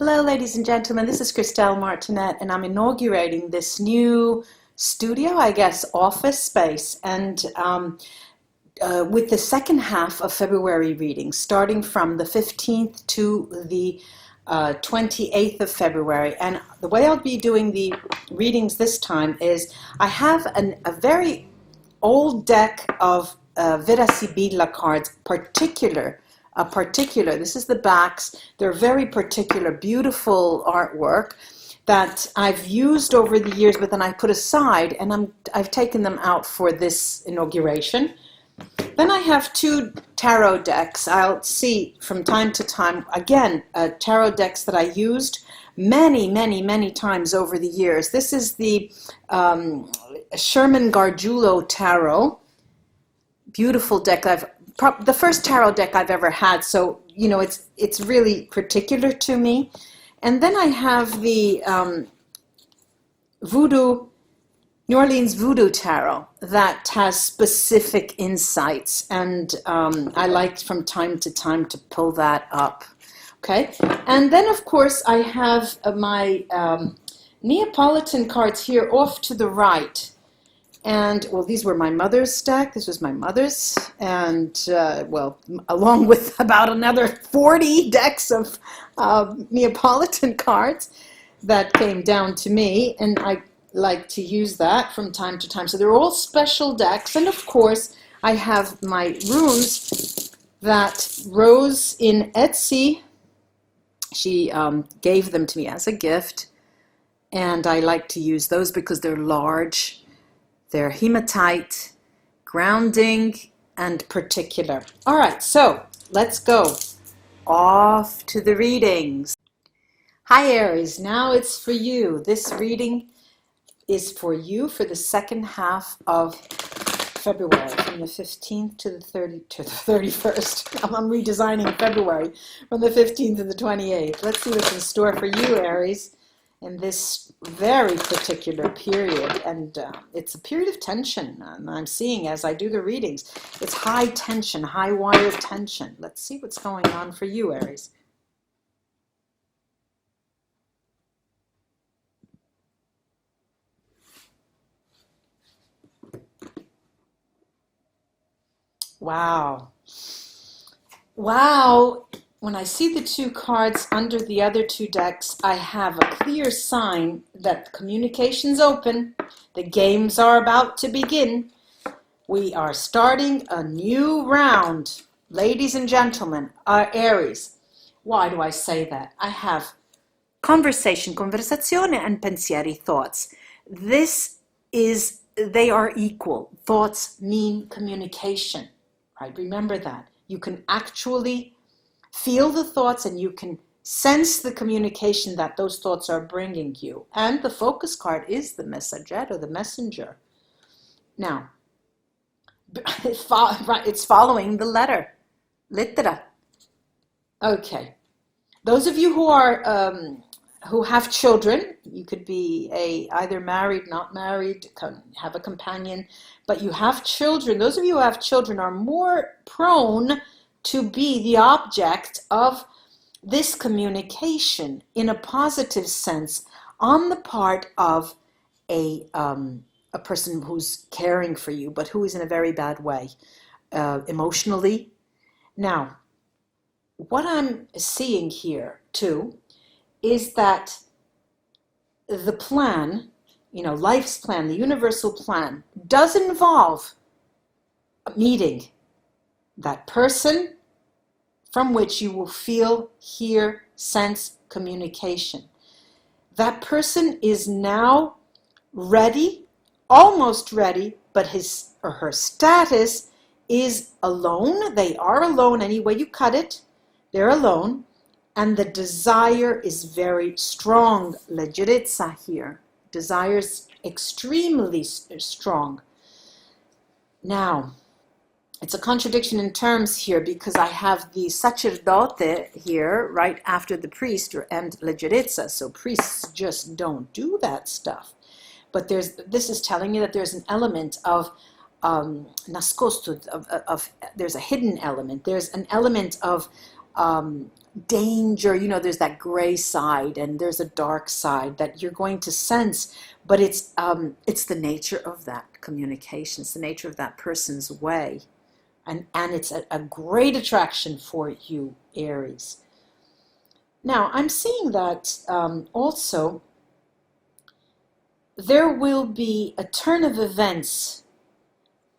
Hello, ladies and gentlemen. This is Christelle Martinette, and I'm inaugurating this new studio, I guess, office space, and with the second half of February readings, starting from the 15th to the 28th of February. And the way I'll be doing the readings this time is I have a very old deck of VERA SIBILLA cards, this is the backs. They're very particular, beautiful artwork that I've used over the years, but then I put aside, and I've taken them out for this inauguration. Then I have two tarot decks. I'll see from time to time, again, tarot decks that I used many times over the years. This is the Sherman Gargiulo Tarot. Beautiful deck. The first tarot deck I've ever had, so you know it's really particular to me. And then I have the New Orleans Voodoo Tarot that has specific insights, and I like from time to time to pull that up. Okay, and then of course I have my Neapolitan cards here off to the right. And, well, these were my mother's deck. This was my mother's. And, well, along with about another 40 decks of Neapolitan cards that came down to me. And I like to use that from time to time. So they're all special decks. And, of course, I have my runes that Rose in Etsy, she gave them to me as a gift. And I like to use those because they're large. They're hematite, grounding, and particular. All right, so let's go off to the readings. Hi, Aries. Now it's for you. This reading is for you for the second half of February, from the 15th to the 31st. I'm redesigning February from the 15th to the 28th. Let's see what's in store for you, Aries, in this very particular period. And it's a period of tension I'm seeing as I do the readings. It's high tension, high wire tension. Let's see what's going on for you, Aries. Wow. Wow. When I see the two cards under the other two decks, I have a clear sign that communication's open. The games are about to begin. We are starting a new round. Ladies and gentlemen, Aries. Why do I say that? I have conversation, conversazione, and pensieri, thoughts. They are equal. Thoughts mean communication, right? Remember that. You can actually feel the thoughts, and you can sense the communication that those thoughts are bringing you. And the focus card is the messaggero, the messenger. Now, it's following the letter, lettera. Okay. Those of you who have children, you could be either married, not married, have a companion, but you have children. Those of you who have children are more prone to be the object of this communication in a positive sense on the part of a person who's caring for you, but who is in a very bad way, emotionally. Now, what I'm seeing here, too, is that the plan, life's plan, the universal plan, does involve meeting that person from which you will feel, hear, sense communication. That person is now ready, almost ready, but his or her status is alone. They are alone any way you cut it. They're alone. And the desire is very strong. Leggerezza here. Desire's extremely strong. Now, it's a contradiction in terms here because I have the sacerdote here right after the priest and leggerezza. So priests just don't do that stuff. But this is telling you that there's an element of nascosto, there's a hidden element. There's an element of danger. You know, there's that gray side and there's a dark side that you're going to sense, but it's the nature of that communication. It's the nature of that person's way. And it's a great attraction for you, Aries. Now, I'm seeing that also there will be a turn of events,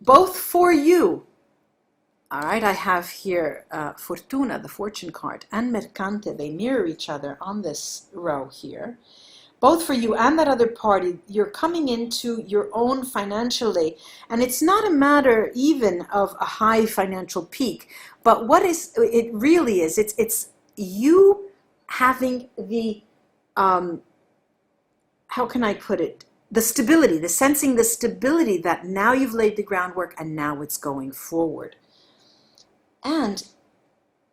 both for you. All right, I have here Fortuna, the fortune card, and Mercante. They mirror each other on this row here. Both for you and that other party, you're coming into your own financially, and it's not a matter even of a high financial peak, but what it really is, it's you having the, how can I put it, the stability, sensing the stability that now you've laid the groundwork and now it's going forward. And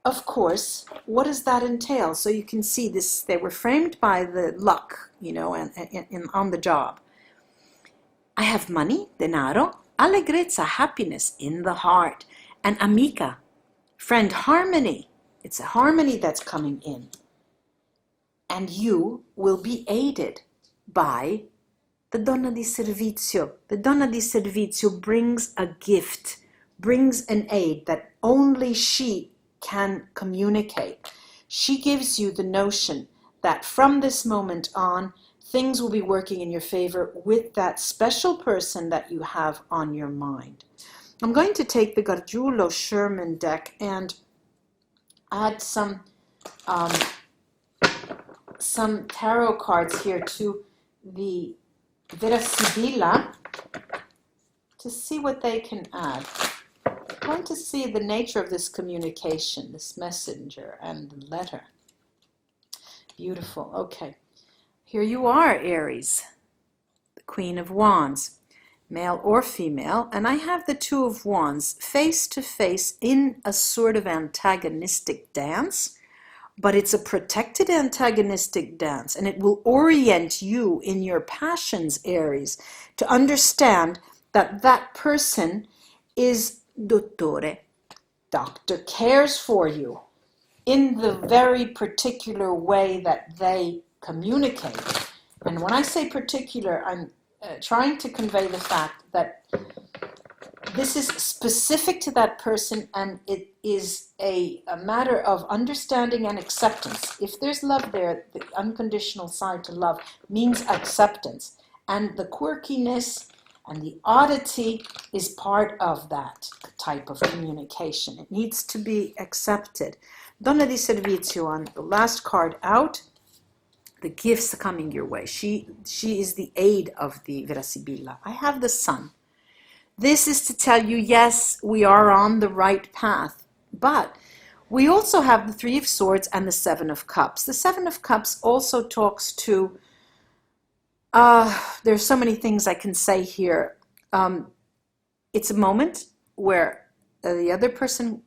of course, what does that entail? So you can see this, they were framed by the luck, you know, and on the job. I have money, denaro, allegrezza, happiness in the heart, and amica, friend, harmony. It's a harmony that's coming in. And you will be aided by the donna di servizio. The donna di servizio brings a gift, brings an aid that only she can communicate. She gives you the notion that from this moment on, things will be working in your favor with that special person that you have on your mind. I'm going to take the Gargiulo Sherman deck and add some tarot cards here to the Vera Sibilla to see what they can add. I'm going to see the nature of this communication, this messenger and the letter. Beautiful. Okay. Here you are, Aries, the Queen of Wands, male or female, and I have the Two of Wands face to face in a sort of antagonistic dance, but it's a protected antagonistic dance, and it will orient you in your passions, Aries, to understand that that person is dottore, doctor, cares for you in the very particular way that they communicate. And when I say particular, I'm trying to convey the fact that this is specific to that person, and it is a matter of understanding and acceptance. If there's love there, the unconditional side to love means acceptance. And the quirkiness and the oddity is part of that type of communication. It needs to be accepted. Donna di Servizio on the last card out. The gifts coming your way. She is the aid of the Vera Sibilla. I have the Sun. This is to tell you, yes, we are on the right path. But we also have the Three of Swords and the Seven of Cups. The Seven of Cups also talks to, there's so many things I can say here. It's a moment where the other person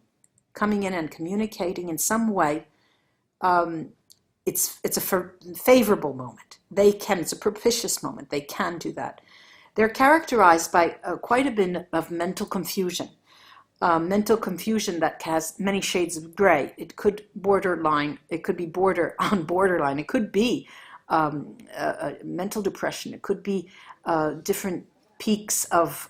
coming in and communicating in some way, it's a favorable moment. It's a propitious moment. They can do that. They're characterized by quite a bit of mental confusion. Mental confusion that has many shades of gray. It could borderline. It could be borderline. It could be mental depression. It could be different peaks of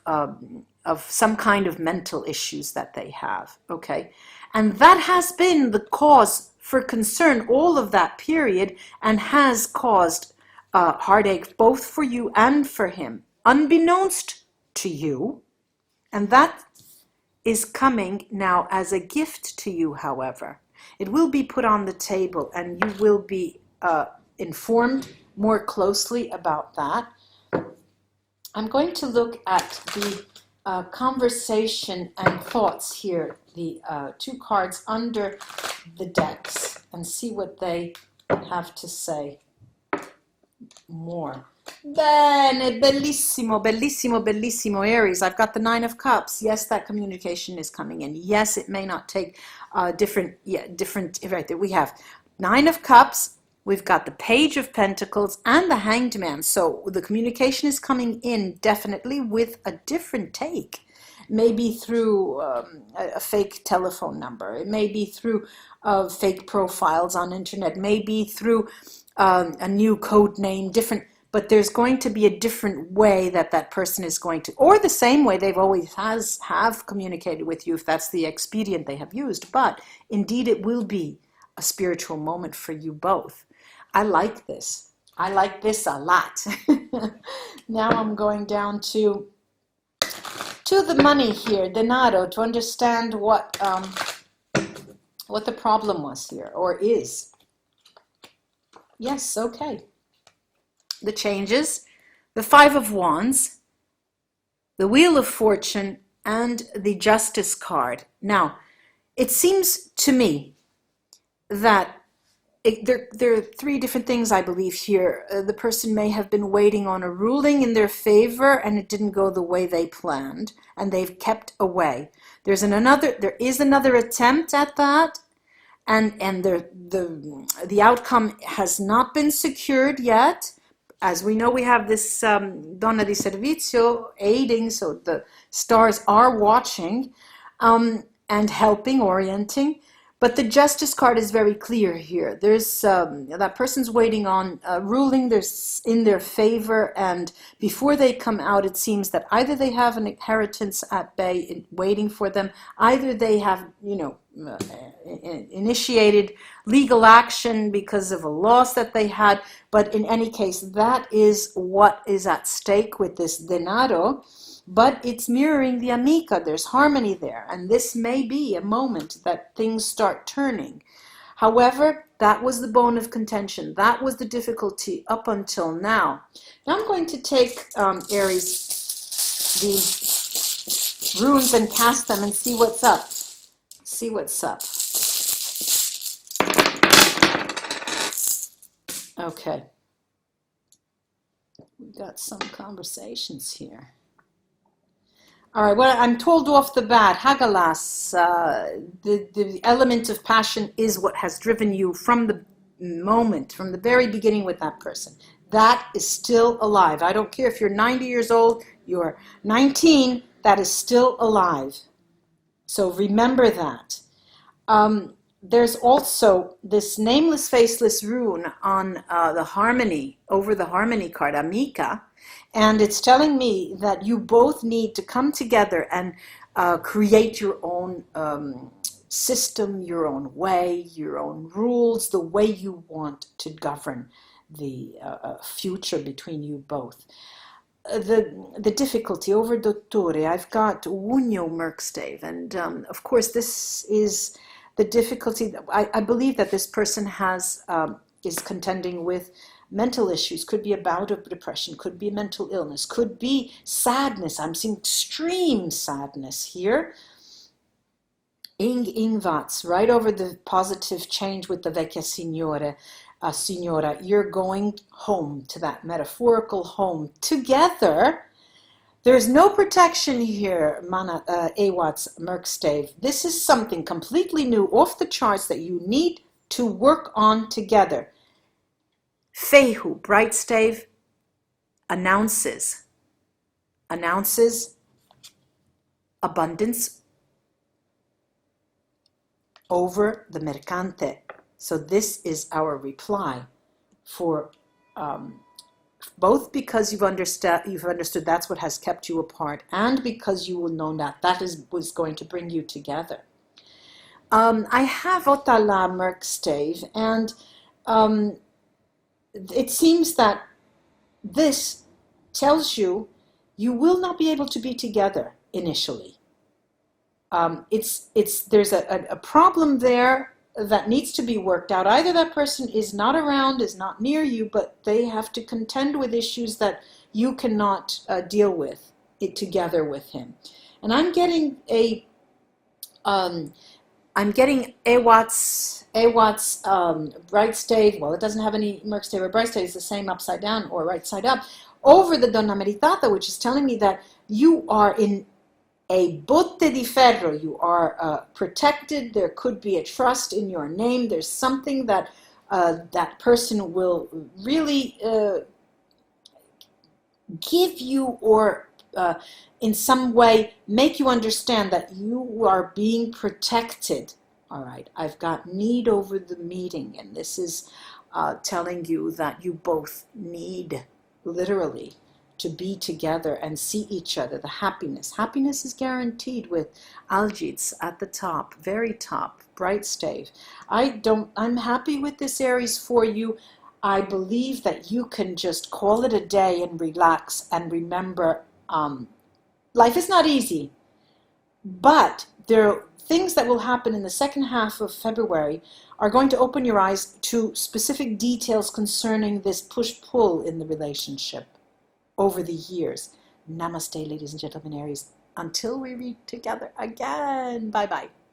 some kind of mental issues that they have. Okay, and that has been the cause for concern all of that period, and has caused heartache both for you and for him, unbeknownst to you. And that is coming now as a gift to you, however. It will be put on the table, and you will be informed more closely about that. I'm going to look at the conversation and thoughts here, the two cards under the decks, and see what they have to say more. Bene, bellissimo, bellissimo, bellissimo, Aries. I've got the Nine of Cups. Yes, that communication is coming in. Yes, it may not take different, right there. We have Nine of Cups. We've got the Page of Pentacles and the Hanged Man. So the communication is coming in definitely with a different take. Maybe through a fake telephone number. It may be through fake profiles on internet. Maybe through a new code name, different. But there's going to be a different way that that person is going to, or the same way they've always have communicated with you, if that's the expedient they have used. But indeed, it will be a spiritual moment for you both. I like this. I like this a lot. Now I'm going down to the money here, denaro, to understand what the problem was here, or is. Yes, okay. The changes, the Five of Wands, the Wheel of Fortune, and the Justice card. Now, it seems to me that there are three different things, I believe, here. The person may have been waiting on a ruling in their favor, and it didn't go the way they planned, and they've kept away. There is another attempt at that, and the outcome has not been secured yet. As we know, we have this Donna di Servizio aiding, so the stars are watching and helping, orienting. But the Justice card is very clear here. There's that person's waiting on ruling. There's in their favor, and before they come out, it seems that either they have an inheritance at bay waiting for them, either they have, initiated legal action because of a loss that they had. But in any case, that is what is at stake with this denaro. But it's mirroring the amica. There's harmony there, and this may be a moment that things start turning. However, that was the bone of contention. That was the difficulty up until now. Now I'm going to take, Aries, the runes and cast them and see what's up. See what's up. Okay. We've got some conversations here. All right, well, I'm told off the bat, Hagalas, the element of passion is what has driven you from the moment, from the very beginning with that person. That is still alive. I don't care if you're 90 years old, you're 19, that is still alive. So remember that. There's also this nameless, faceless rune on the harmony, over the harmony card, Amica. And it's telling me that you both need to come together and create your own system, your own way, your own rules, the way you want to govern the future between you both. The difficulty over Dottore, I've got Unio Merkstave, and of course this is the difficulty. I believe that this person is contending with mental issues, could be a bout of depression, could be mental illness, could be sadness. I'm seeing extreme sadness here. Ingvats, right over the positive change with the Vecchia Signora. You're going home to that metaphorical home together. There's no protection here, Ewats Merkstave. This is something completely new, off the charts, that you need to work on together. Fehu, bright stave, announces abundance over the mercante. So this is our reply for both because you've understood that's what has kept you apart, and because you will know that was going to bring you together. I have Otala Merkstave, and it seems that this tells you will not be able to be together initially. There's a problem there that needs to be worked out. Either that person is not around, is not near you, but they have to contend with issues that you cannot deal with it together with him. And I'm getting Ewats bright stave. Well, it doesn't have any Merkstave or bright stave. It's the same upside down or right side up over the Donna Meritata, which is telling me that you are in a botte di ferro. You are protected. There could be a trust in your name. There's something that that person will really give you or in some way make you understand that you are being protected. All right, I've got need over the meeting, and this is telling you that you both need, literally, to be together and see each other. The happiness. Happiness is guaranteed with Algids at the top, very top, bright stave. I'm happy with this, Aries, for you. I believe that you can just call it a day and relax and remember life is not easy, but there are things that will happen in the second half of February are going to open your eyes to specific details concerning this push-pull in the relationship over the years. Namaste, ladies and gentlemen, Aries. Until we read together again. Bye-bye.